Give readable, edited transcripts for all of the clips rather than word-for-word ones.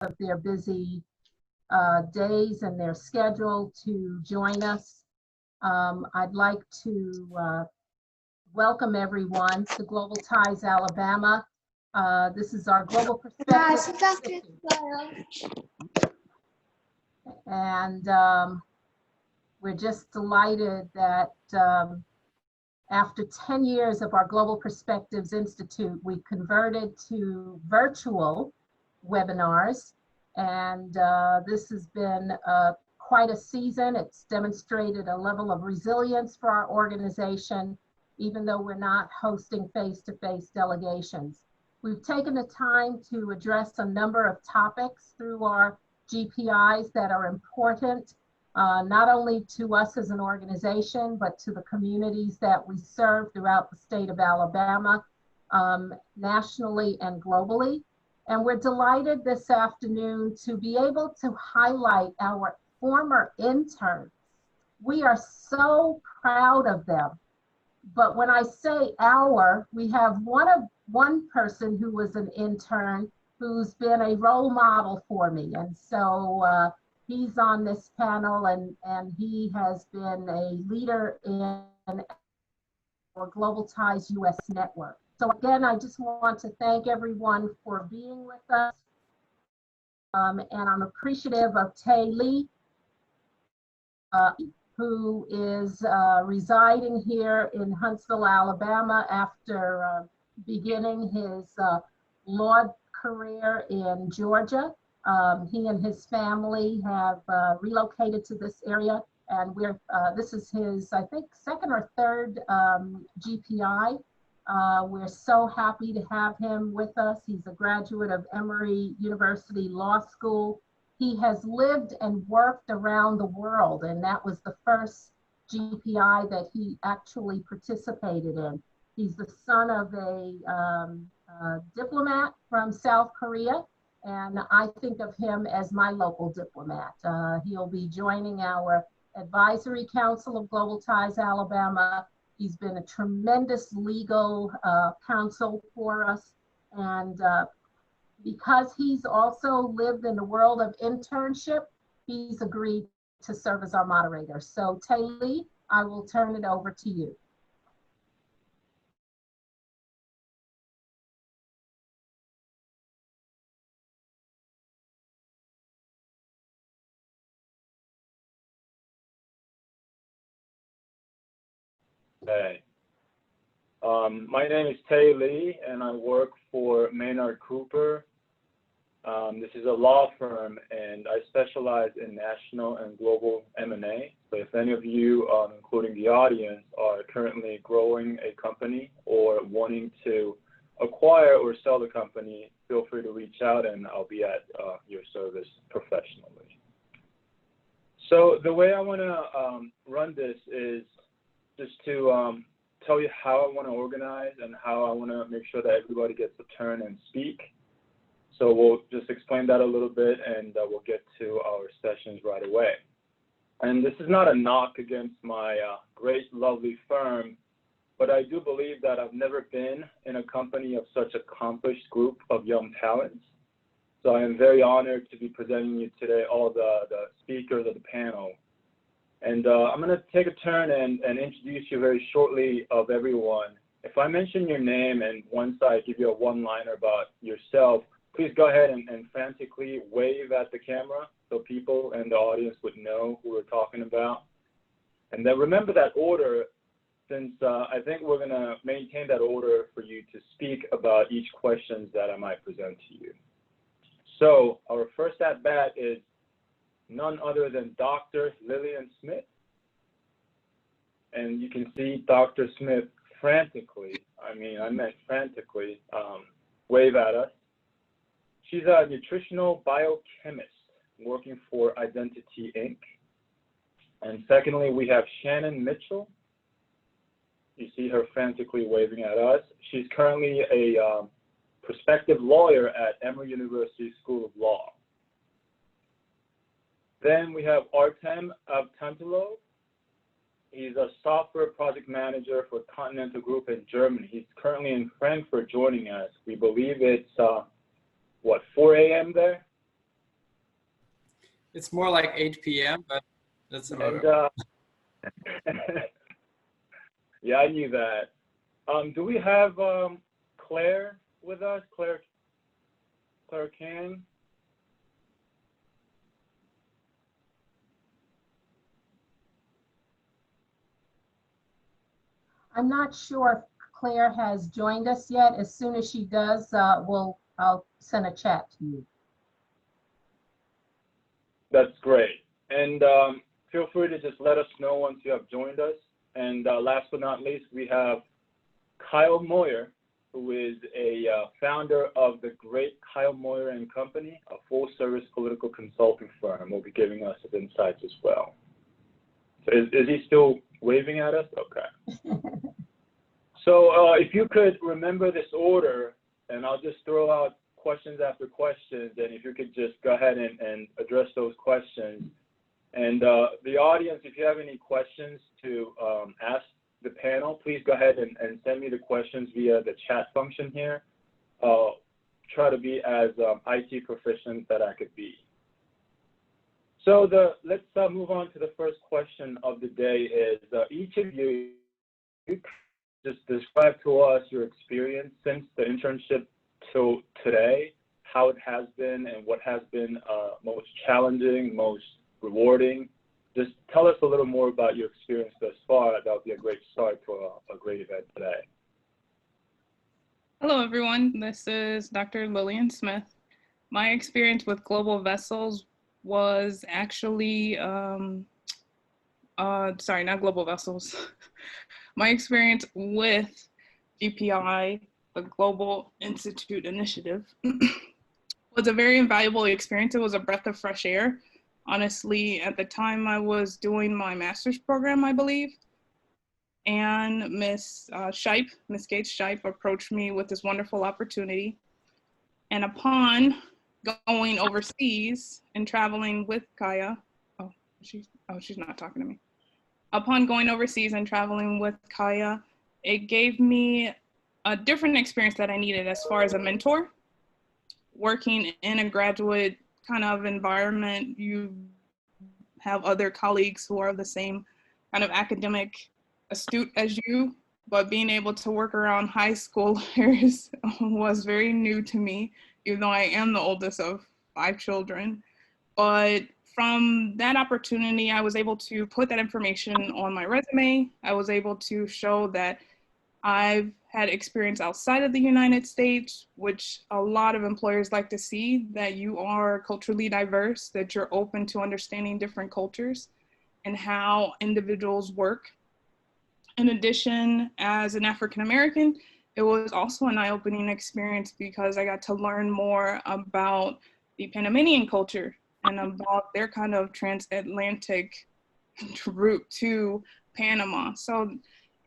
of their busy days and their schedule to join us. I'd like to welcome everyone to Global Ties Alabama. This is our Global Perspective. And we're just delighted that after 10 years of our Global Perspectives Institute, we converted to virtual webinars. And this has been quite a season. It's demonstrated a level of resilience for our organization, even though we're not hosting face-to-face delegations. We've taken the time to address a number of topics through our GPIs that are important, not only to us as an organization, but to the communities that we serve throughout the state of Alabama, nationally and globally. And we're delighted this afternoon to be able to highlight our former interns. We are so proud of them. But when I say our, we have one person who was an intern who's been a role model for me. And so he's on this panel, and he has been a leader in our Global Ties US network. So again, I just want to thank everyone for being with us. And I'm appreciative of Tay Lee, who is residing here in Huntsville, Alabama after beginning his law career in Georgia. He and his family have relocated to this area, and this is his, I think, second or third GPI. We're so happy to have him with us. He's a graduate of Emory University Law School. He has lived and worked around the world, and that was the first GPI that he actually participated in. He's the son of a diplomat from South Korea, and I think of him as my local diplomat. He'll be joining our Advisory Council of Global Ties Alabama. He's been a tremendous legal counsel for us, and because he's also lived in the world of internship, he's agreed to serve as our moderator. So Tay Lee, I will turn it over to you. Hey, my name is Tay Lee, and I work for Maynard Cooper. This is a law firm, and I specialize in national and global M&A. So if any of you, including the audience, are currently growing a company or wanting to acquire or sell the company, feel free to reach out, and I'll be at your service professionally. So the way I want to run this is just to tell you how I want to organize and how I want to make sure that everybody gets a turn and speak. So we'll just explain that a little bit, and we'll get to our sessions right away. And this is not a knock against my great, lovely firm, but I do believe that I've never been in a company of such accomplished group of young talents. So I am very honored to be presenting you today, all the speakers of the panel. And I'm going to take a turn and introduce you very shortly of everyone. If I mention your name and once I give you a one-liner about yourself, please go ahead and frantically wave at the camera so people in the audience would know who we're talking about. And then remember that order, since I think we're going to maintain that order for you to speak about each question that I might present to you. So our first at-bat is none other than Dr. Lillian Smith. And you can see Dr. Smith frantically, I meant frantically, wave at us. She's a nutritional biochemist working for Identity Inc. And secondly, we have Shannon Mitchell. You see her frantically waving at us. She's currently a prospective lawyer at Emory University School of Law. Then we have Artem Avtantilo. He's a software project manager for Continental Group in Germany. He's currently in Frankfurt joining us. We believe it's, 4 a.m. there? It's more like 8 p.m., but that's about And it. yeah, I knew that. Do we have Claire with us? Claire Kang? I'm not sure if Claire has joined us yet. As soon as she does, I'll send a chat to you. That's great. And feel free to just let us know once you have joined us. And last but not least, we have Kyle Moyer, who is a founder of the great Kyle Moyer and Company, a full-service political consulting firm. Will be giving us his insights as well. So is he still waving at us? Okay. So if you could remember this order, and I'll just throw out questions after questions, and if you could just go ahead and address those questions. And the audience, if you have any questions to ask the panel, please go ahead and send me the questions via the chat function here. I'll try to be as IT proficient that I could be. So let's move on to the first question of the day is each of you just describe to us your experience since the internship till today, how it has been and what has been most challenging, most rewarding. Just tell us a little more about your experience thus far. That would be a great start to a great event today. Hello, everyone. This is Dr. Lillian Smith. My experience with Global Vessels was actually, sorry, not Global Vessels. My experience with GPI, the Global Institute Initiative, was a very invaluable experience. It was a breath of fresh air. Honestly, at the time I was doing my master's program, I believe, and Miss Gates Shipe approached me with this wonderful opportunity. And upon going overseas and traveling with Kaya, she's not talking to me. Upon going overseas and traveling with Kaya, it gave me a different experience that I needed as far as a mentor. Working in a graduate kind of environment, you have other colleagues who are the same kind of academic astute as you, but being able to work around high schoolers was very new to me, even though I am the oldest of 5 children. But from that opportunity, I was able to put that information on my resume. I was able to show that I've had experience outside of the United States, which a lot of employers like to see, that you are culturally diverse, that you're open to understanding different cultures and how individuals work. In addition, as an African American, it was also an eye-opening experience because I got to learn more about the Panamanian culture and about their kind of transatlantic route to Panama. So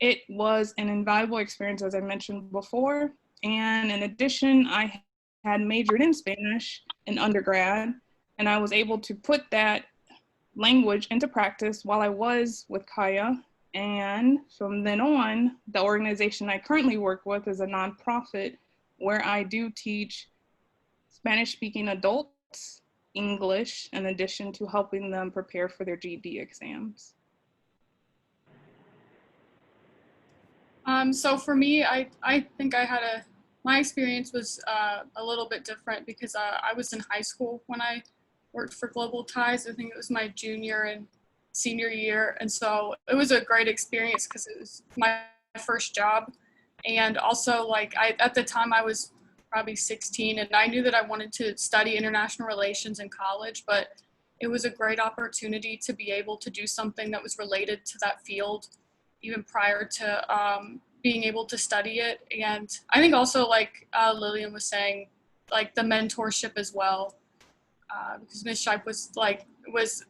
it was an invaluable experience, as I mentioned before. And in addition, I had majored in Spanish in undergrad, and I was able to put that language into practice while I was with Kaya. And from then on, the organization I currently work with is a nonprofit where I do teach Spanish-speaking adults English in addition to helping them prepare for their GED exams. So for me, I think my experience was a little bit different because I was in high school when I worked for Global Ties. I think it was my junior and senior year. And so it was a great experience because it was my first job. And also at the time I was probably 16 and I knew that I wanted to study international relations in college, but it was a great opportunity to be able to do something that was related to that field even prior to being able to study it. And I think also Lillian was saying, the mentorship as well, because Ms. Shipe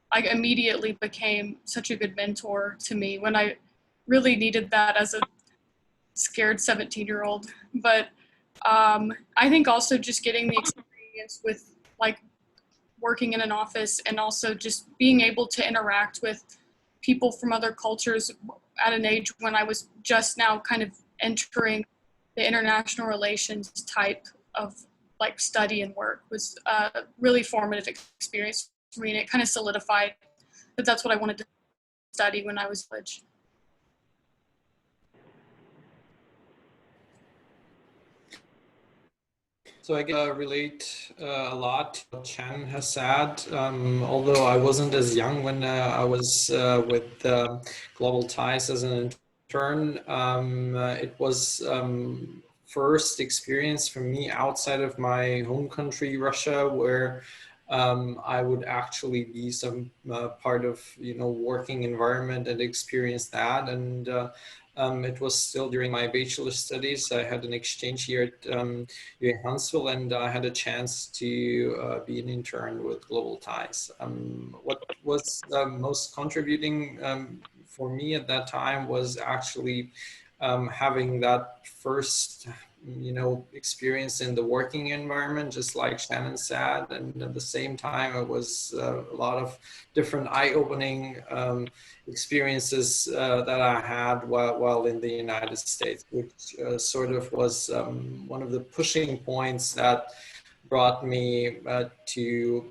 I immediately became such a good mentor to me when I really needed that as a scared 17-year-old. But I think also just getting the experience with working in an office and also just being able to interact with people from other cultures at an age when I was just now kind of entering the international relations type of study and work was a really formative experience for me, and it kind of solidified that that's what I wanted to study when I was in college. So I relate a lot to what Shannon has said. Although I wasn't as young when I was with Global Ties as an intern, it was first experience for me outside of my home country, Russia, where I would actually be some part of working environment and experience that. And it was still during my bachelor studies. I had an exchange here at in Huntsville, and I had a chance to be an intern with Global Ties. What was most contributing for me at that time was actually having that first experience in the working environment, just like Shannon said, and at the same time it was a lot of different eye-opening experiences that I had while in the United States, which sort of was one of the pushing points that brought me to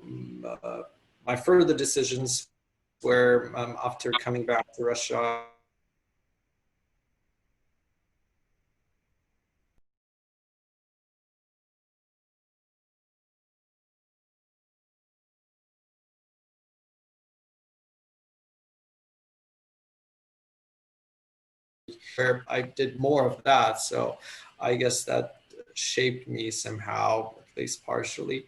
my further decisions, where after coming back to Russia, where I did more of that. So I guess that shaped me somehow, at least partially.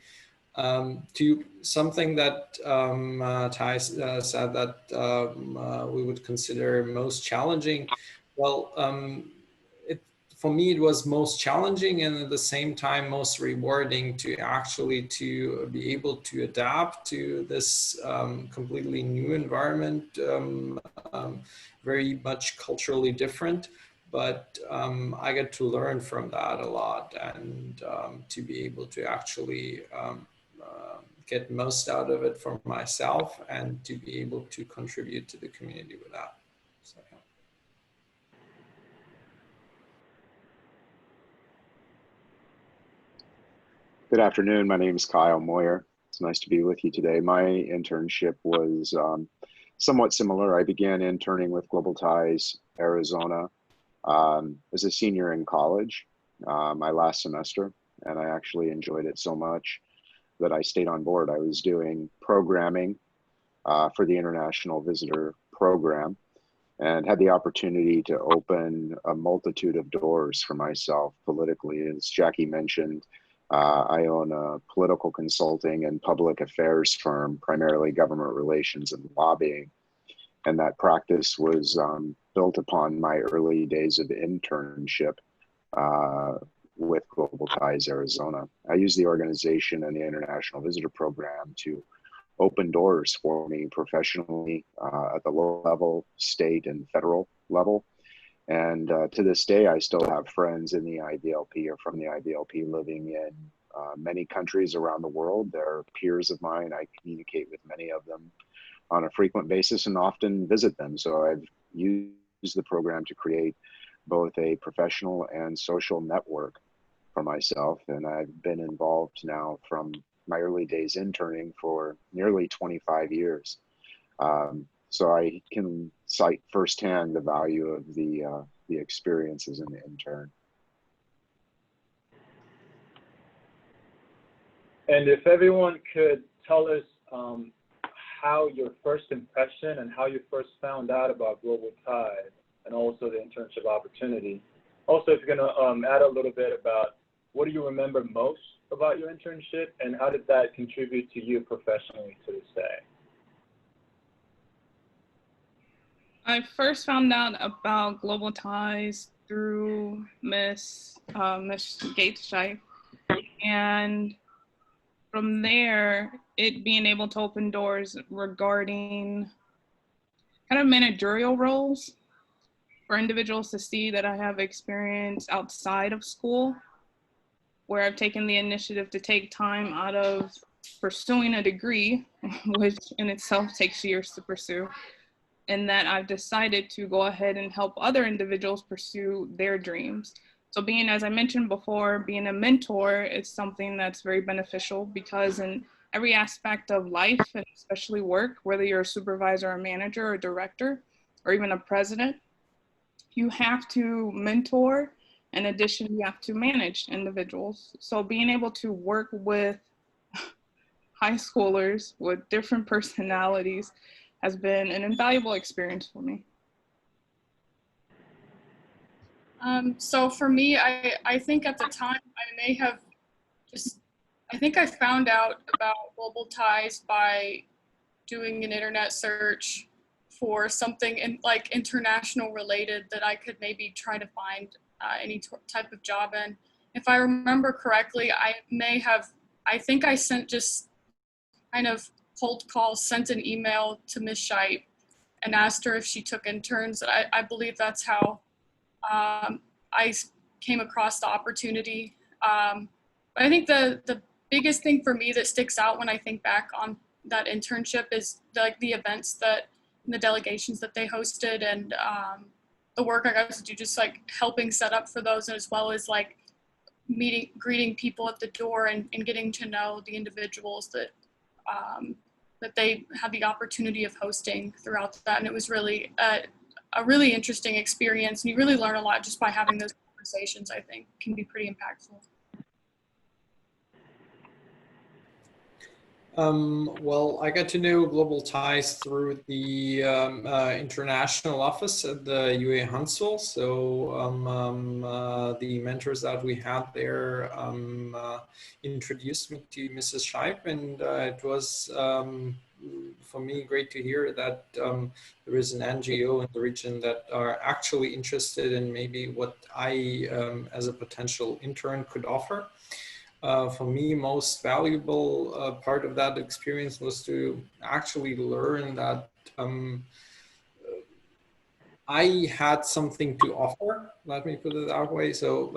To something that Ty said that we would consider most challenging. Well, for me, it was most challenging and at the same time most rewarding to actually to be able to adapt to this completely new environment, very much culturally different. But I get to learn from that a lot, and to be able to actually get most out of it for myself and to be able to contribute to the community with that. So, yeah. Good afternoon. My name is Kyle Moyer. It's nice to be with you today. My internship was somewhat similar. I began interning with Global Ties Arizona as a senior in college, my last semester, and I actually enjoyed it so much that I stayed on board. I was doing programming for the International Visitor Program and had the opportunity to open a multitude of doors for myself politically. As Jackie mentioned, I own a political consulting and public affairs firm, primarily government relations and lobbying. And that practice was built upon my early days of internship with Global Ties Arizona. I use the organization and the International Visitor Program to open doors for me professionally at the local level, state and federal level. And to this day, I still have friends in the IVLP or from the IVLP living in many countries around the world. They're peers of mine. I communicate with many of them on a frequent basis and often visit them. So I've used the program to create both a professional and social network for myself. And I've been involved now from my early days interning for nearly 25 years. So I can cite firsthand the value of the experience as an intern. And if everyone could tell us how your first impression and how you first found out about Global Ties and also the internship opportunity. Also, if you're going to add a little bit about what do you remember most about your internship and how did that contribute to you professionally to this day? I first found out about Global Ties through Miss Gates, and from there, it being able to open doors regarding kind of managerial roles for individuals to see that I have experience outside of school, where I've taken the initiative to take time out of pursuing a degree, which in itself takes years to pursue, and that I've decided to go ahead and help other individuals pursue their dreams. So being, as I mentioned before, being a mentor is something that's very beneficial because in every aspect of life, and especially work, whether you're a supervisor, a manager, or director, or even a president. You have to mentor. In addition, you have to manage individuals. So being able to work with high schoolers with different personalities has been an invaluable experience for me. So for me, I think at the time I may have I think I found out about Global Ties by doing an internet search for something like international related that I could maybe try to find any type of job in. If I remember correctly, I think I sent just kind of cold call, sent an email to Ms. Scheib and asked her if she took interns. I believe that's how I came across the opportunity. But I think the biggest thing for me that sticks out when I think back on that internship is the events and the delegations that they hosted, and the work I got to do, just like helping set up for those, as well as like greeting people at the door and getting to know the individuals that they had the opportunity of hosting throughout that. And it was really a really interesting experience. And you really learn a lot just by having those conversations, I think, can be pretty impactful. Well, I got to know Global Ties through the international office at the UA Huntsville. So the mentors that we had there introduced me to Mrs. Scheib, and it was for me great to hear that there is an NGO in the region that are actually interested in maybe what I, as a potential intern, could offer. For me, most valuable part of that experience was to actually learn that I had something to offer, let me put it that way. So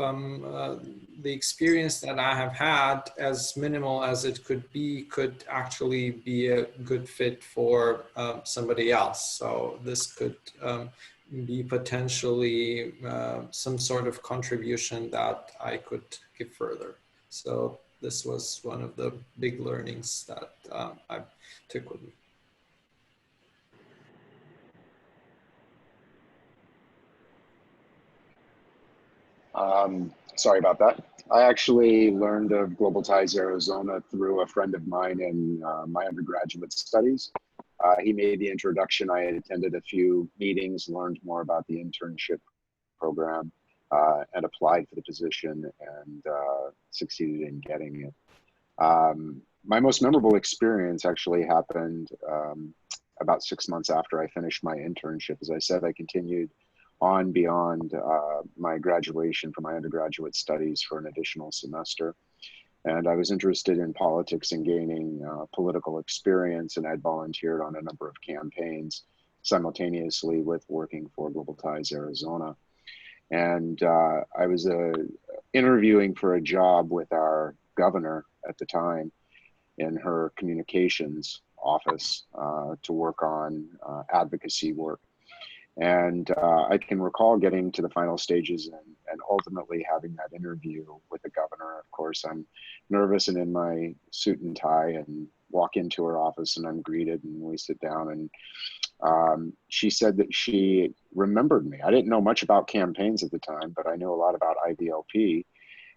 the experience that I have had, as minimal as it could actually be a good fit for somebody else. So this could be potentially some sort of contribution that I could give further. So this was one of the big learnings that I took with me. Sorry about that. I actually learned of Global Ties Arizona through a friend of mine in my undergraduate studies. He made the introduction. I had attended a few meetings, learned more about the internship program, and applied for the position, and succeeded in getting it. My most memorable experience actually happened about 6 months after I finished my internship. As I said, I continued on beyond my graduation from my undergraduate studies for an additional semester. And I was interested in politics and gaining political experience, and I'd volunteered on a number of campaigns simultaneously with working for Global Ties Arizona. And I was interviewing for a job with our governor at the time in her communications office to work on advocacy work. And I can recall getting to the final stages and ultimately having that interview with the governor. Of course, I'm nervous and in my suit and tie, and walk into her office, and I'm greeted, and we sit down, and she said that she remembered me. I didn't know much about campaigns at the time, but I knew a lot about IVLP.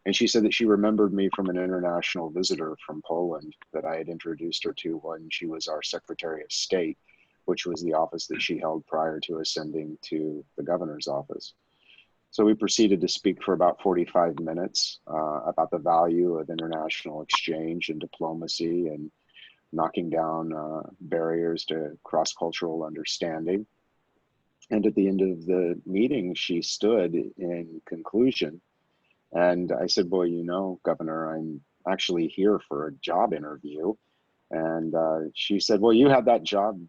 And she said that she remembered me from an international visitor from Poland that I had introduced her to when she was our Secretary of State, which was the office that she held prior to ascending to the governor's office. So we proceeded to speak for about 45 minutes about the value of international exchange and diplomacy and knocking down barriers to cross-cultural understanding. And at the end of the meeting, she stood in conclusion. And I said, well, you know, Governor, I'm actually here for a job interview. And she said, well, you had that job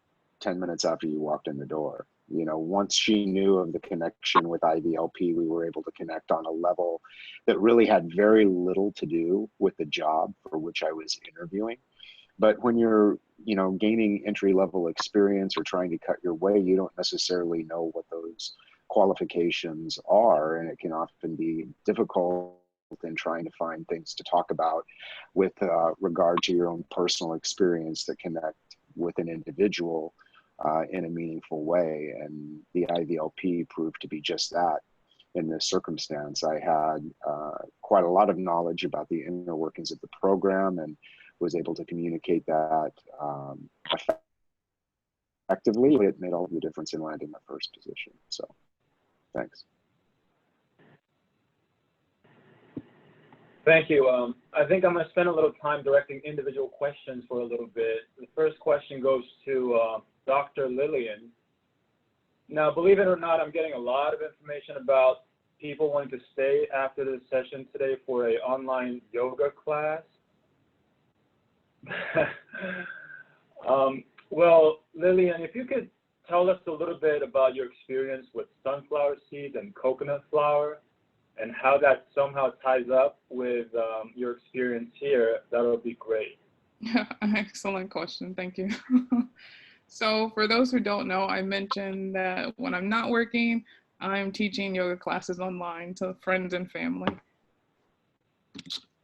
10 minutes after you walked in the door. You know, once she knew of the connection with IVLP, we were able to connect on a level that really had very little to do with the job for which I was interviewing. But when you're, you know, gaining entry-level experience or trying to cut your way, you don't necessarily know what those qualifications are, and it can often be difficult in trying to find things to talk about with regard to your own personal experience that connect with an individual in a meaningful way. And the IVLP proved to be just that. In this circumstance, I had quite a lot of knowledge about the inner workings of the program and was able to communicate that effectively. It made all the difference in landing my first position. So, thanks. Thank you. I think I'm going to spend a little time directing individual questions for a little bit. The first question goes to Dr. Lillian. Now, believe it or not, I'm getting a lot of information about people wanting to stay after this session today for an online yoga class. Well, Lillian, if you could tell us a little bit about your experience with sunflower seeds and coconut flour and how that somehow ties up with your experience here, that would be great. Excellent question. Thank you. So for those who don't know, I mentioned that when I'm not working, I'm teaching yoga classes online to friends and family.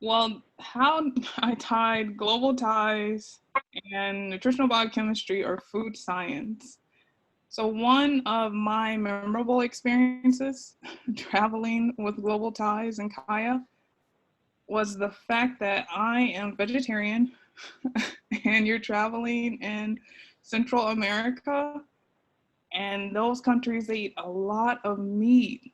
Well, how I tied global ties and nutritional biochemistry or food science. So one of my memorable experiences traveling with global ties and Kaya was the fact that I am vegetarian and you're traveling in Central America, and those countries, they eat a lot of meat.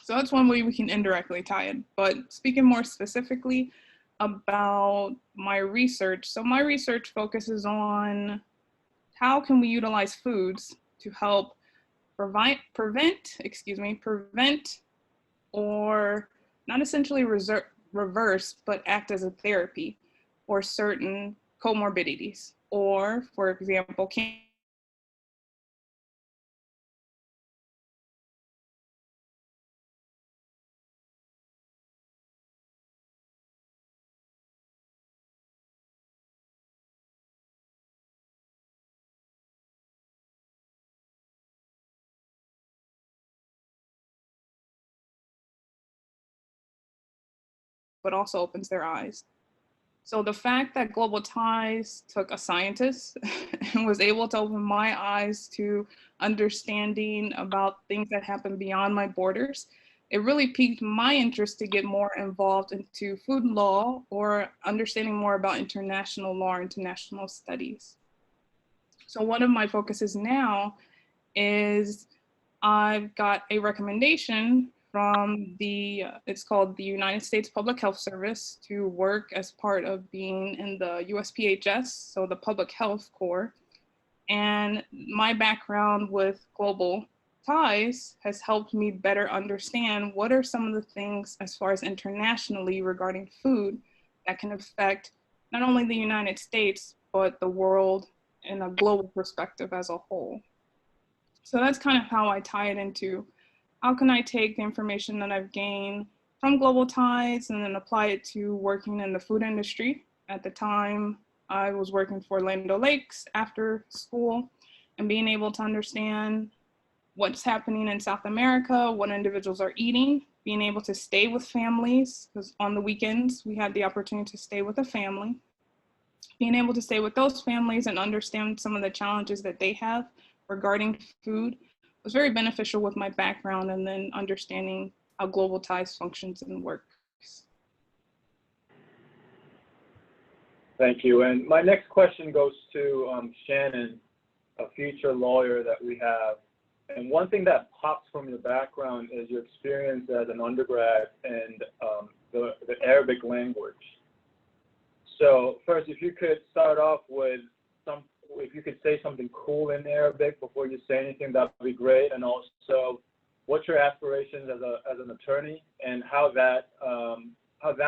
So that's one way we can indirectly tie it. But speaking more specifically about my research, so my research focuses on how can we utilize foods to help prevent, or not essentially reverse, but act as a therapy for certain comorbidities, or for example, but also opens their eyes. So the fact that Global Ties took a scientist and was able to open my eyes to understanding about things that happen beyond my borders, it really piqued my interest to get more involved into food law or understanding more about international law or international studies. So one of my focuses now is I've got a recommendation from it's called the United States Public Health Service, to work as part of being in the USPHS, so the Public Health Corps. And my background with global ties has helped me better understand what are some of the things as far as internationally regarding food that can affect not only the United States, but the world in a global perspective as a whole. So that's kind of how I tie it into how can I take the information that I've gained from Global Ties and then apply it to working in the food industry. At the time, I was working for Land O'Lakes after school and being able to understand what's happening in South America, what individuals are eating, being able to stay with families, because on the weekends we had the opportunity to stay with a family. Being able to stay with those families and understand some of the challenges that they have regarding food was very beneficial with my background and then understanding how Global Ties functions and works. Thank you. And my next question goes to Shannon, a future lawyer that we have. And one thing that pops from your background is your experience as an undergrad and the Arabic language. So first, if you could start off with if you could say something cool in Arabic before you say anything, that would be great. And also, what's your aspirations as an attorney, and how that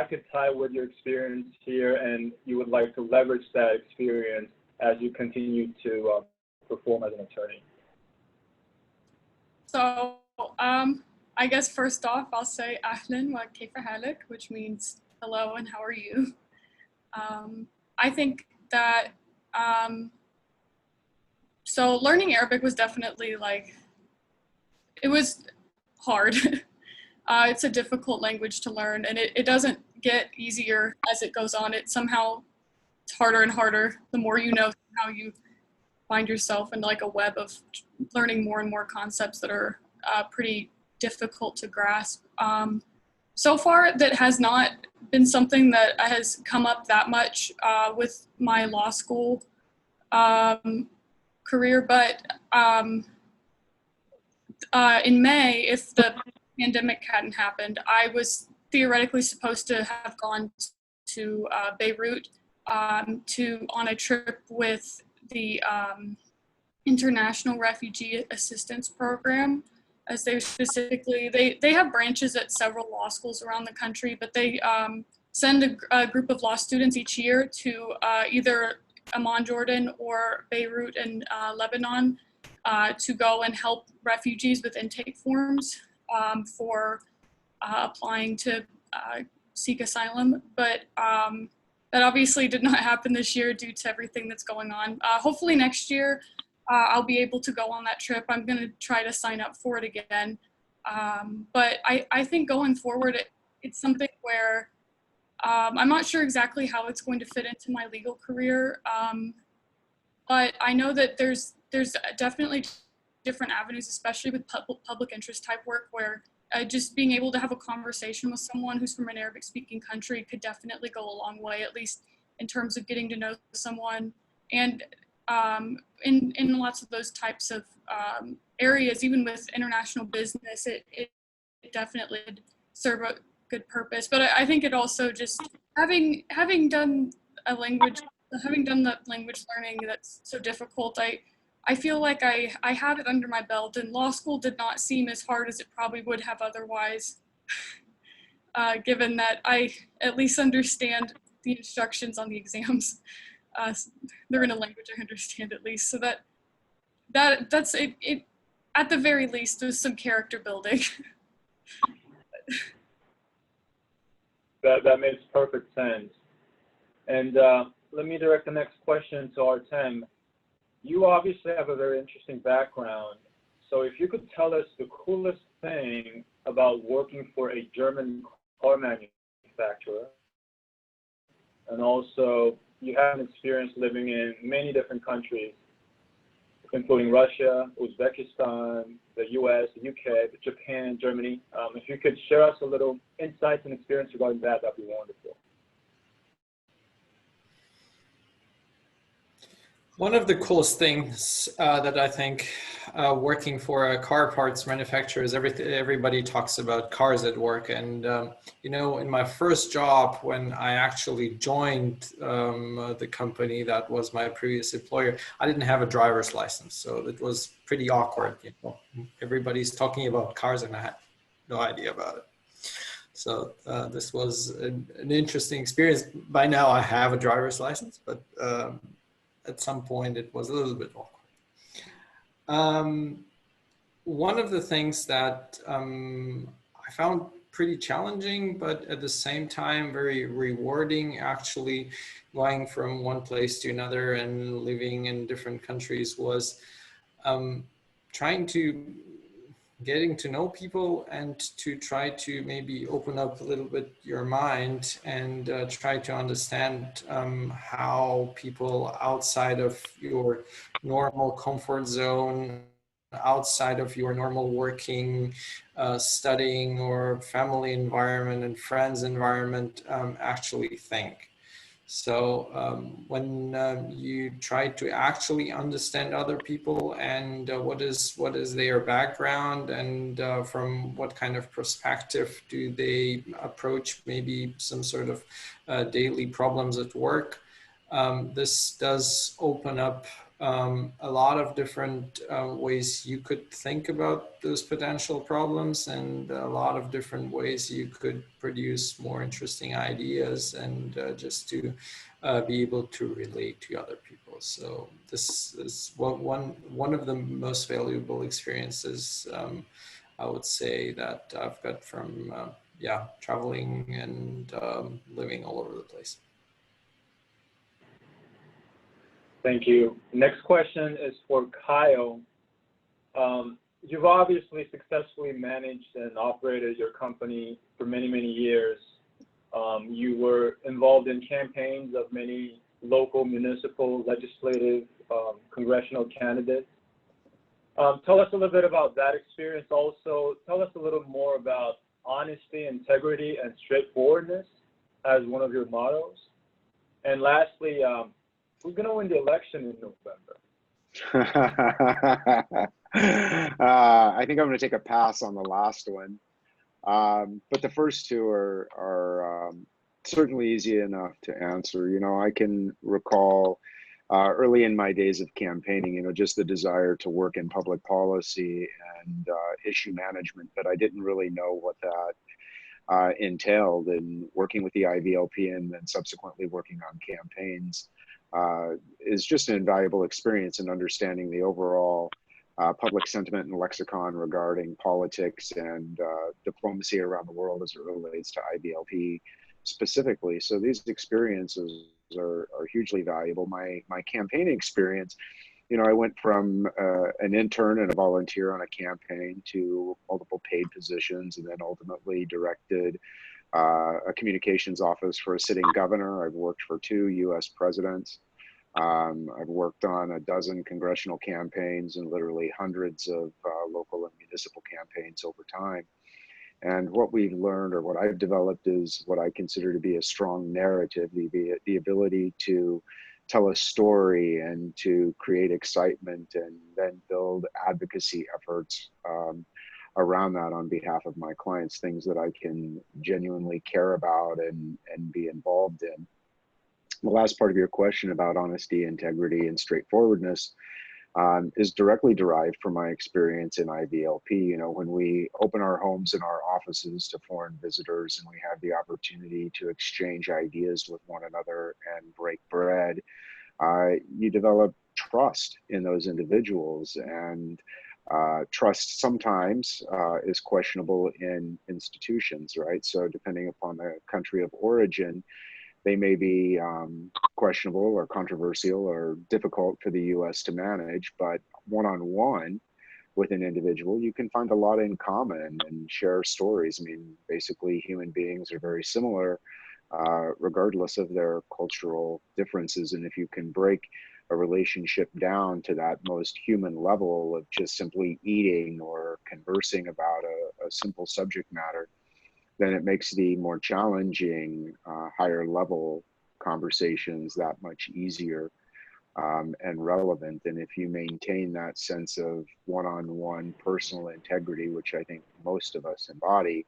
could tie with your experience here, and you would like to leverage that experience as you continue to perform as an attorney. So I guess first off, I'll say ahlan wa kayfa halik, which means hello and how are you. I think that so learning Arabic was definitely it was hard. It's a difficult language to learn, and it doesn't get easier as it goes on. It's harder and harder. The more you know, how you find yourself in like a web of learning more and more concepts that are pretty difficult to grasp. So far, that has not been something that has come up that much with my law school career, but in May, if the pandemic hadn't happened, I was theoretically supposed to have gone to Beirut on a trip with the International Refugee Assistance Program, as they specifically, they have branches at several law schools around the country, but they send a group of law students each year to either Amman, Jordan, or Beirut in Lebanon to go and help refugees with intake forms for applying to seek asylum. But that obviously did not happen this year due to everything that's going on. Hopefully next year, I'll be able to go on that trip. I'm going to try to sign up for it again. But I think going forward, it's something where I'm not sure exactly how it's going to fit into my legal career. But I know that there's definitely different avenues, especially with public interest type work, where just being able to have a conversation with someone who's from an Arabic speaking country could definitely go a long way, at least in terms of getting to know someone. And in lots of those types of areas, even with international business, it definitely would serve a good purpose. But I think it also just having done that language learning that's so difficult, I feel like I have it under my belt, and law school did not seem as hard as it probably would have otherwise, given that I at least understand the instructions on the exams. They're in a language I understand at least, so that's it. It at the very least was some character building. That makes perfect sense. And let me direct the next question to Artem. You obviously have a very interesting background. So if you could tell us the coolest thing about working for a German car manufacturer, and also you have an experience living in many different countries, including Russia, Uzbekistan, the US, the UK, Japan, Germany. If you could share us a little insights and experience regarding that, that'd be wonderful. One of the coolest things that I think working for a car parts manufacturer is everybody talks about cars at work. And, you know, in my first job, when I actually joined the company that was my previous employer, I didn't have a driver's license. So it was pretty awkward. You know, everybody's talking about cars and I had no idea about it. So this was an interesting experience. By now I have a driver's license, but at some point it was a little bit awkward. One of the things that I found pretty challenging, but at the same time very rewarding, actually going from one place to another and living in different countries, was getting to know people and to try to maybe open up a little bit your mind and try to understand how people outside of your normal comfort zone, outside of your normal working, studying or family environment and friends environment actually think. So when you try to actually understand other people and what is their background and from what kind of perspective do they approach maybe some sort of daily problems at work, this does open up a lot of different ways you could think about those potential problems, and a lot of different ways you could produce more interesting ideas and just to be able to relate to other people. So this is one of the most valuable experiences I would say that I've got from traveling and living all over the place. Thank you. Next question is for Kyle. you've obviously successfully managed and operated your company for many, many years. You were involved in campaigns of many local, municipal, legislative, congressional candidates. Tell us a little bit about that experience. Also, tell us a little more about honesty, integrity, and straightforwardness as one of your mottos. And lastly, who's going to win the election in November? I think I'm going to take a pass on the last one. But the first two are certainly easy enough to answer. You know, I can recall early in my days of campaigning, you know, just the desire to work in public policy and issue management, but I didn't really know what that entailed. And working with the IVLP and then subsequently working on campaigns is just an invaluable experience in understanding the overall public sentiment and lexicon regarding politics and diplomacy around the world as it relates to IVLP specifically. So these experiences are hugely valuable. My campaigning experience, you know, I went from an intern and a volunteer on a campaign to multiple paid positions, and then ultimately directed a communications office for a sitting governor. I've worked for 2 US presidents. I've worked on a dozen congressional campaigns and literally hundreds of local and municipal campaigns over time. And what we've learned, or what I've developed, is what I consider to be a strong narrative, the ability to tell a story and to create excitement and then build advocacy efforts around that on behalf of my clients, things that I can genuinely care about and be involved in. The last part of your question about honesty, integrity, and straightforwardness is directly derived from my experience in IVLP. You know, when we open our homes and our offices to foreign visitors and we have the opportunity to exchange ideas with one another and break bread, you develop trust in those individuals. And trust sometimes is questionable in institutions, right? So depending upon the country of origin, they may be questionable or controversial or difficult for the US to manage, but one-on-one with an individual, you can find a lot in common and share stories. I mean, basically human beings are very similar regardless of their cultural differences. And if you can break a relationship down to that most human level of just simply eating or conversing about a simple subject matter, then it makes the more challenging, higher level conversations that much easier and relevant. And if you maintain that sense of one-on-one personal integrity, which I think most of us embody,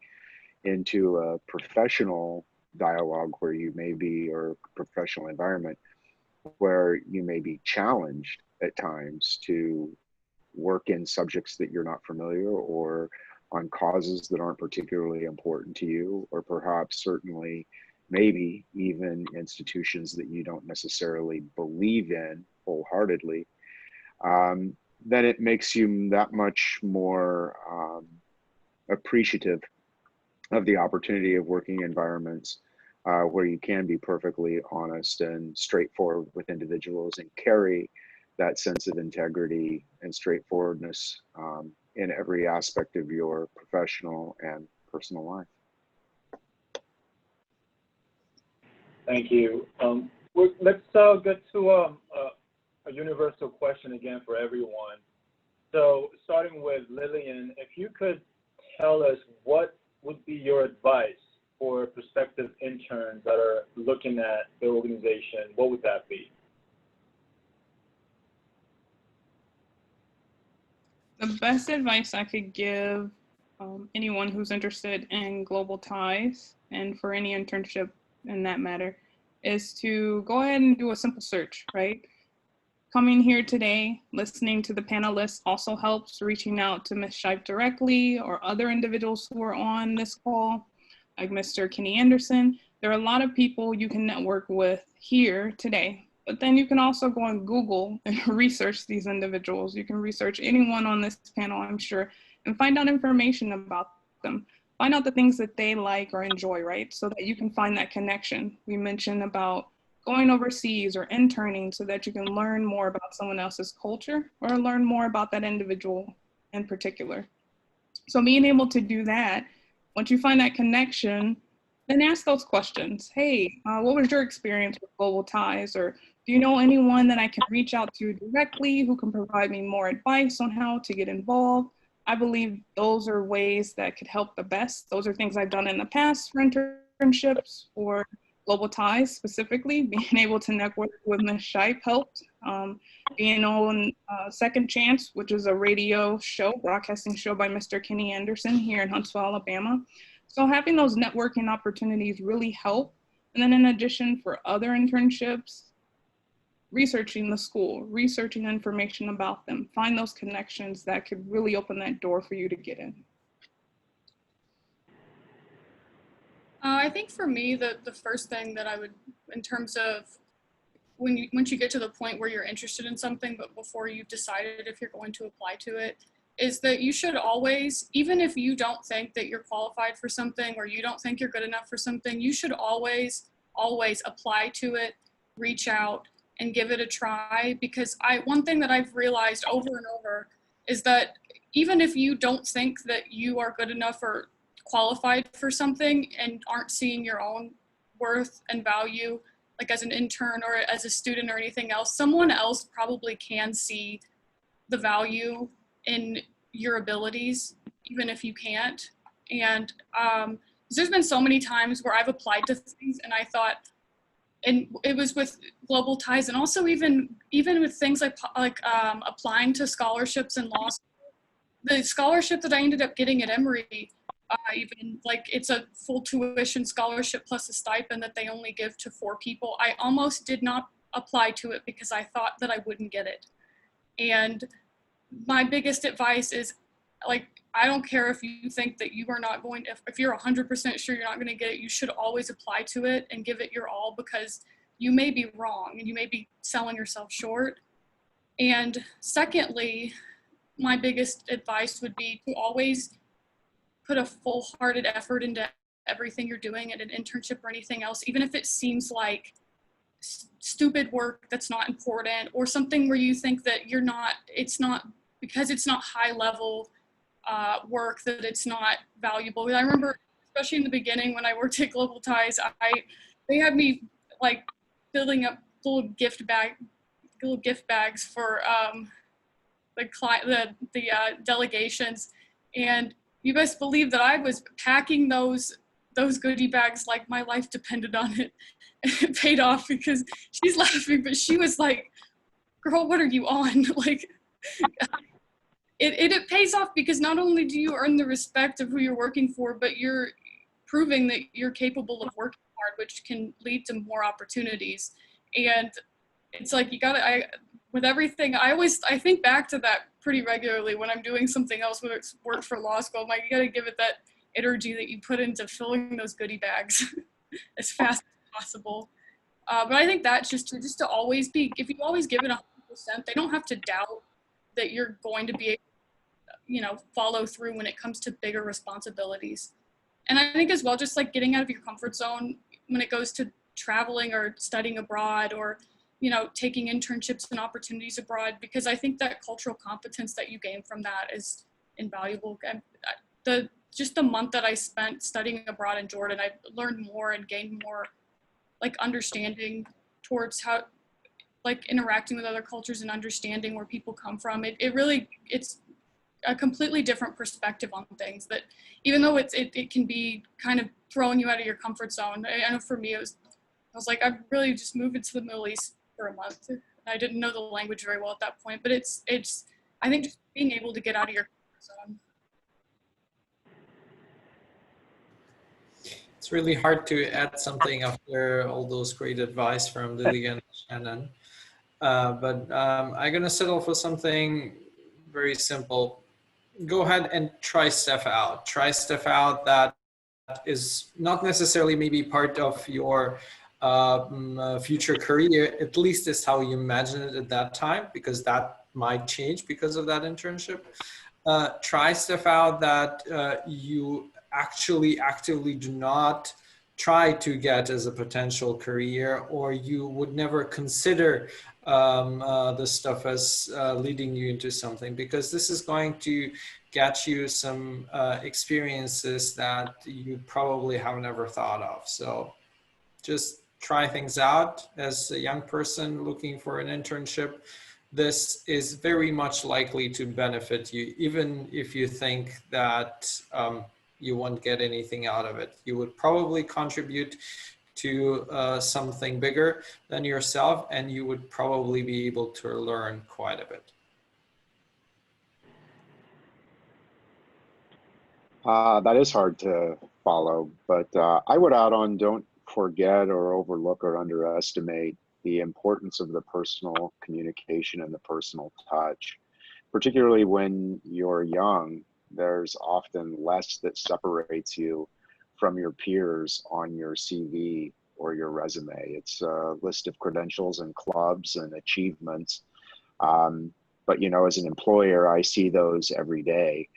into a professional dialogue where you may be, or professional environment where you may be challenged at times to work in subjects that you're not familiar, or on causes that aren't particularly important to you, or perhaps certainly maybe even institutions that you don't necessarily believe in wholeheartedly, then it makes you that much more appreciative of the opportunity of working environments where you can be perfectly honest and straightforward with individuals and carry that sense of integrity and straightforwardness in every aspect of your professional and personal life. Thank you. Let's get to a universal question again for everyone. So starting with Lillian, if you could tell us what would be your advice for prospective interns that are looking at the organization, what would that be? The best advice I could give anyone who's interested in global ties, and for any internship in that matter, is to go ahead and do a simple search, right? Coming here today, listening to the panelists also helps. Reaching out to Ms. Shipe directly or other individuals who are on this call, like Mr. Kenny Anderson. There are a lot of people you can network with here today, but then you can also go on Google and research these individuals. You can research anyone on this panel, I'm sure, and find out information about them. Find out the things that they like or enjoy, right? So that you can find that connection. We mentioned about going overseas or interning so that you can learn more about someone else's culture or learn more about that individual in particular. So being able to do that, once you find that connection, then ask those questions. Hey, what was your experience with Global Ties? Or do you know anyone that I can reach out to directly who can provide me more advice on how to get involved? I believe those are ways that could help the best. Those are things I've done in the past for internships or Global Ties specifically. Being able to network with Ms. Shipe helped. Being on Second Chance, which is a radio show, broadcasting show by Mr. Kenny Anderson here in Huntsville, Alabama. So having those networking opportunities really help. And then in addition, for other internships, researching the school, researching information about them, find those connections that could really open that door for you to get in. I think for me, the first thing that I would, in terms of once you get to the point where you're interested in something, but before you've decided if you're going to apply to it, is that you should always, even if you don't think that you're qualified for something or you don't think you're good enough for something, you should always apply to it, reach out, and give it a try. Because one thing that I've realized over and over is that even if you don't think that you are good enough or qualified for something and aren't seeing your own worth and value, like as an intern or as a student or anything else, someone else probably can see the value in your abilities, even if you can't. And there's been so many times where I've applied to things and I thought, and it was with Global Ties, and also even with things like applying to scholarships in law school. The scholarship that I ended up getting at Emory, even like it's a full tuition scholarship plus a stipend that they only give to 4 people. I almost did not apply to it because I thought that I wouldn't get it. And my biggest advice is, like, I don't care if you think that you are not going, if you're 100% sure you're not going to get it, you should always apply to it and give it your all, because you may be wrong and you may be selling yourself short. And secondly, my biggest advice would be to always put a full-hearted effort into everything you're doing at an internship or anything else, even if it seems like stupid work that's not important, or something where you think that it's not because it's not high level work that it's not valuable. I remember, especially in the beginning when I worked at Global Ties, they had me like filling up little gift bags for the delegations, and you best believe that I was packing those goodie bags like my life depended on it. And it paid off, because she's laughing, but she was like, "Girl, what are you on?" Like, it pays off, because not only do you earn the respect of who you're working for, but you're proving that you're capable of working hard, which can lead to more opportunities. And it's like, you gotta, with everything, I think back to that pretty regularly when I'm doing something else, whether it's work for law school. I'm like, you gotta give it that energy that you put into filling those goodie bags as fast as possible. But I think that's just to always be, if you always give it 100%, they don't have to doubt that you're going to be able to, follow through when it comes to bigger responsibilities. And I think as well, just like getting out of your comfort zone when it goes to traveling or studying abroad, or taking internships and opportunities abroad, because I think that cultural competence that you gain from that is invaluable. Just the month that I spent studying abroad in Jordan, I learned more and gained more like understanding towards how, like, interacting with other cultures and understanding where people come from. It's a completely different perspective on things, that even though it can be kind of throwing you out of your comfort zone. I know for me, I was like, I really just moved into the Middle East for a month. I didn't know the language very well at that point, but it's I think just being able to get out of your comfort zone. It's really hard to add something after all those great advice from Lillian and Shannon. But I'm going to settle for something very simple. Go ahead and try stuff out. Try stuff out that is not necessarily maybe part of your future career, at least is how you imagine it at that time, because that might change because of that internship. Try stuff out that you actually actively do not try to get as a potential career, or you would never consider this stuff as leading you into something, because this is going to get you some experiences that you probably have never thought of. So just try things out. As a young person looking for an internship, this is very much likely to benefit you, even if you think that you won't get anything out of it. You would probably contribute to something bigger than yourself, and you would probably be able to learn quite a bit. That is hard to follow, but I would add on, don't forget or overlook or underestimate the importance of the personal communication and the personal touch. Particularly when you're young, there's often less that separates you from your peers on your CV or your resume. It's a list of credentials and clubs and achievements. But you know, as an employer, I see those every day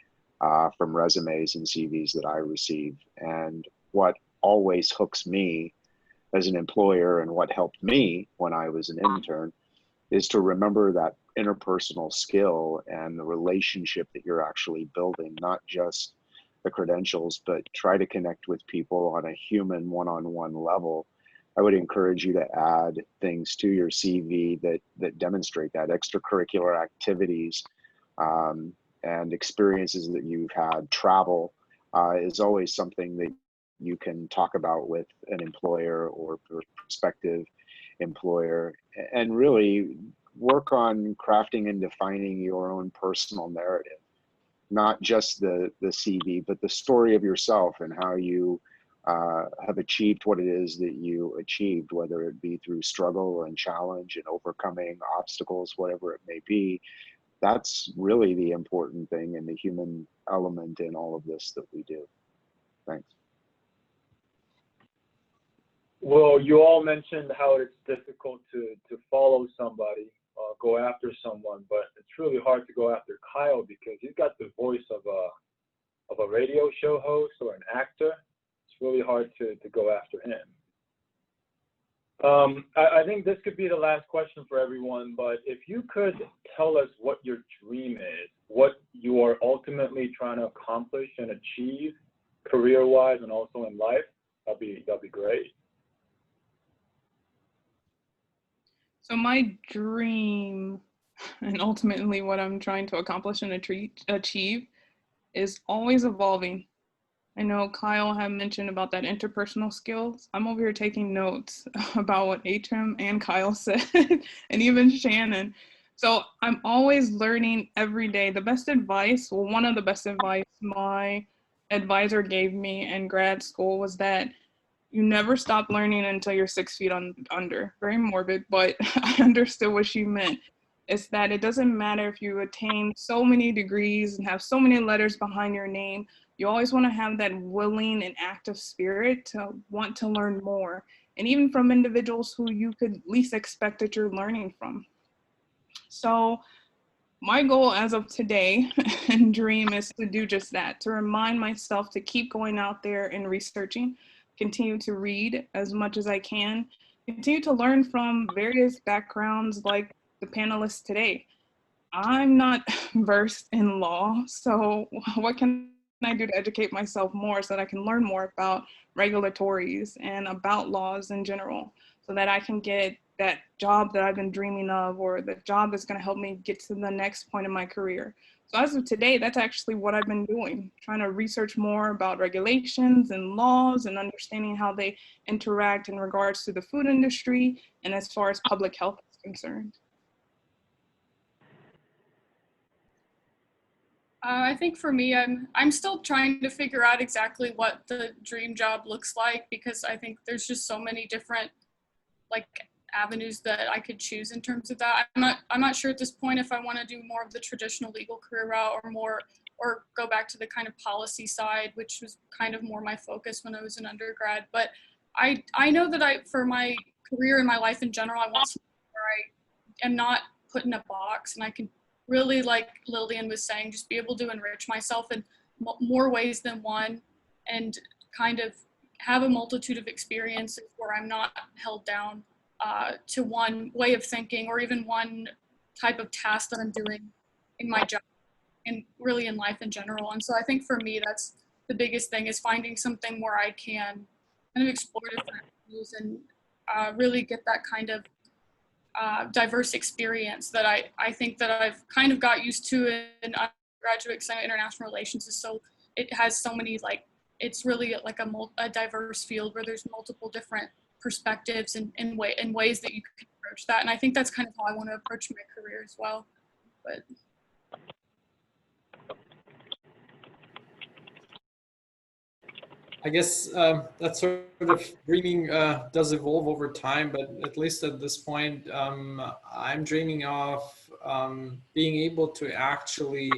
from resumes and CVs that I receive. And what always hooks me as an employer, and what helped me when I was an intern, is to remember that interpersonal skill and the relationship that you're actually building, not just the credentials, but try to connect with people on a human one-on-one level. I would encourage you to add things to your CV that demonstrate that. Extracurricular activities and experiences that you've had. Travel is always something that you can talk about with an employer or prospective employer, and really work on crafting and defining your own personal narrative, not just the CV, but the story of yourself and how you have achieved what it is that you achieved, whether it be through struggle and challenge and overcoming obstacles, whatever it may be. That's really the important thing and the human element in all of this that we do. Thanks. Well, you all mentioned how it's difficult to follow somebody, go after someone, but it's really hard to go after Kyle because he's got the voice of a radio show host or an actor. It's really hard to go after him. I think this could be the last question for everyone, but if you could tell us what your dream is, what you are ultimately trying to accomplish and achieve career-wise and also in life, that'd be great. So my dream, and ultimately what I'm trying to accomplish and achieve, is always evolving. I know Kyle had mentioned about that interpersonal skills. I'm over here taking notes about what Atram and Kyle said, and even Shannon. So I'm always learning every day. The best advice, well, one of the best advice my advisor gave me in grad school was that you never stop learning until you're 6 feet under. Very morbid, but I understood what she meant. It's that it doesn't matter if you attain so many degrees and have so many letters behind your name. You always want to have that willing and active spirit to want to learn more. And even from individuals who you could least expect that you're learning from. So my goal as of today and dream is to do just that, to remind myself to keep going out there and researching, continue to read as much as I can, continue to learn from various backgrounds like the panelists today. I'm not versed in law, so what can I do to educate myself more so that I can learn more about regulatories and about laws in general, so that I can get that job that I've been dreaming of, or the job that's going to help me get to the next point in my career. So as of today, that's actually what I've been doing, trying to research more about regulations and laws and understanding how they interact in regards to the food industry and as far as public health is concerned. I think for me, I'm still trying to figure out exactly what the dream job looks like, because I think there's just so many different like avenues that I could choose in terms of that. I'm not sure at this point if I want to do more of the traditional legal career route or go back to the kind of policy side, which was kind of more my focus when I was an undergrad. But I know that for my career and my life in general, I want something where I am not put in a box and I can really, like Lillian was saying, just be able to enrich myself in more ways than one, and kind of have a multitude of experiences where I'm not held down to one way of thinking or even one type of task that I'm doing in my job and really in life in general. And so I think for me, that's the biggest thing, is finding something where I can kind of explore different views and really get that kind of diverse experience that I think that I've kind of got used to in undergraduate, because I'm international relations. So it has so many, like, it's really like a diverse field where there's multiple different perspectives and ways that you can approach that. And I think that's kind of how I want to approach my career as well. But I guess that sort of dreaming does evolve over time, but at least at this point, I'm dreaming of being able to actually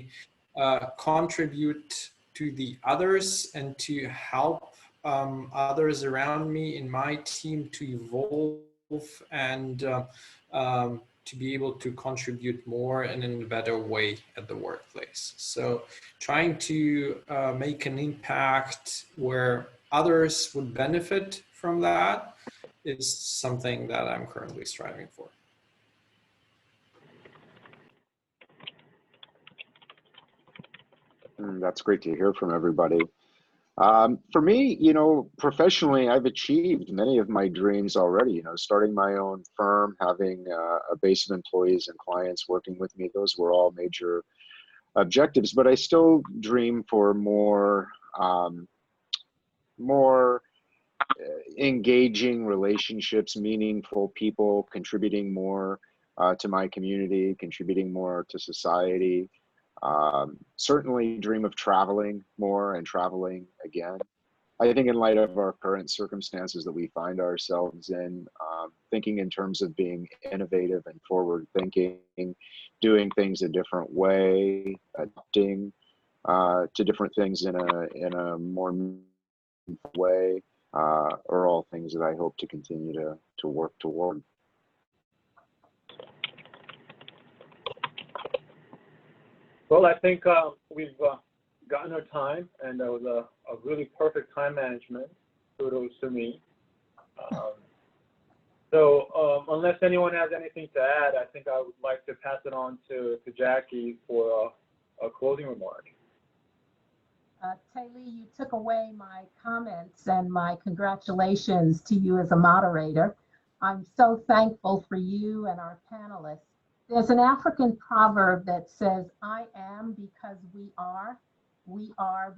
contribute to the others and to help others around me in my team to evolve and to be able to contribute more and in a better way at the workplace. So trying to make an impact where others would benefit from that is something that I'm currently striving for. That's great to hear from everybody. For me, professionally, I've achieved many of my dreams already. Starting my own firm, having a base of employees and clients working with me, those were all major objectives. But I still dream for more engaging relationships, meaningful people, contributing more to my community, contributing more to society. Certainly dream of traveling more and traveling again. I think in light of our current circumstances that we find ourselves in, thinking in terms of being innovative and forward thinking, doing things a different way, adapting to different things in a more way, are all things that I hope to continue to work toward. Well, I think we've gotten our time, and that was a really perfect time management. Kudos to me. So unless anyone has anything to add, I think I would like to pass it on to Jackie for a closing remark. Taylor, you took away my comments and my congratulations to you as a moderator. I'm so thankful for you and our panelists. There's an African proverb that says, I am because we are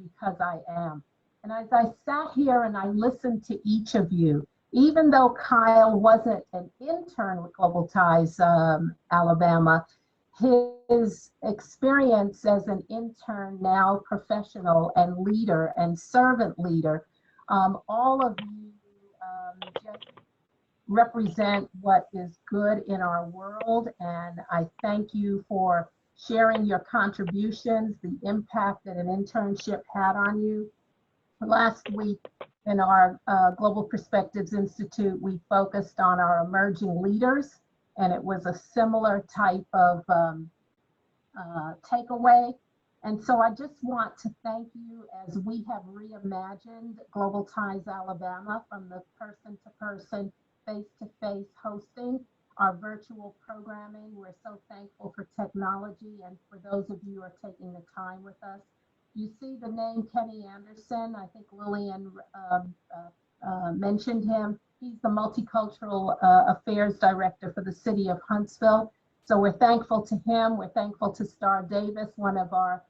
because I am. And as I sat here and I listened to each of you, even though Kyle wasn't an intern with Global Ties Alabama, his experience as an intern, now professional and leader and servant leader, all of you just represent what is good in our world. And I thank you for sharing your contributions, the impact that an internship had on you. Last week in our Global Perspectives Institute, we focused on our emerging leaders, and it was a similar type of takeaway. And so I just want to thank you as we have reimagined Global Ties Alabama from the person-to-person, face-to-face hosting, our virtual programming. We're so thankful for technology and for those of you who are taking the time with us. You see the name Kenny Anderson. I think Lillian mentioned him. He's the Multicultural Affairs Director for the City of Huntsville. So we're thankful to him. We're thankful to Star Davis, one of our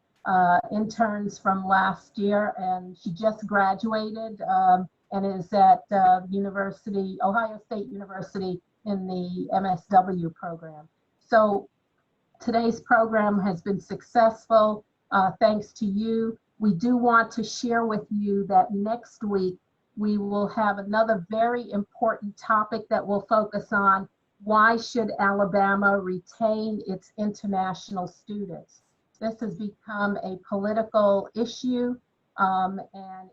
interns from last year, and she just graduated and is at Ohio State University in the MSW program. So today's program has been successful thanks to you. We do want to share with you that next week we will have another very important topic that we'll focus on. Why should Alabama retain its international students? This has become a political issue, and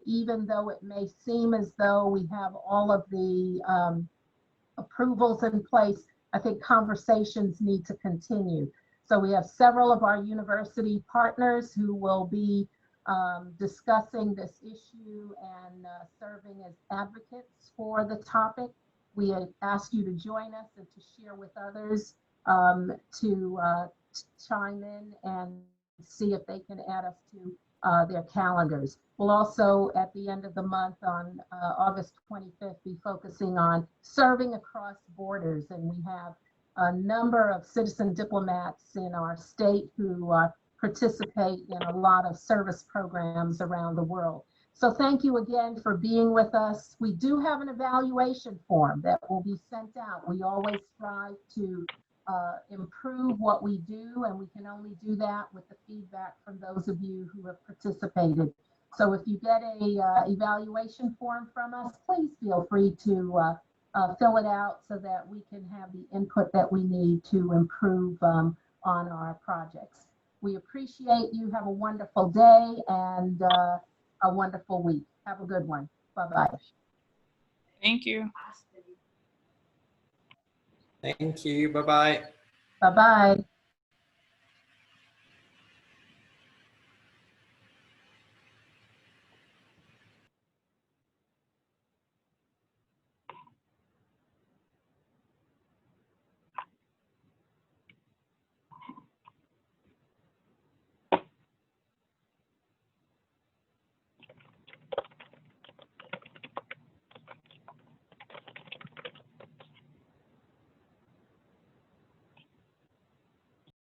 even though it may seem as though we have all of the approvals in place, I think conversations need to continue. So we have several of our university partners who will be discussing this issue and serving as advocates for the topic. We ask you to join us and to share with others, to chime in and see if they can add us to their calendars. We'll also, at the end of the month on August 25th, be focusing on serving across borders. And we have a number of citizen diplomats in our state who participate in a lot of service programs around the world. So thank you again for being with us. We do have an evaluation form that will be sent out. We always strive to improve what we do, and we can only do that with the feedback from those of you who have participated. So if you get a evaluation form from us, please feel free to fill it out so that we can have the input that we need to improve on our projects. We appreciate you. Have a wonderful day and a wonderful week. Have a good one. Bye-bye. Thank you. Thank you. Bye-bye. Bye-bye.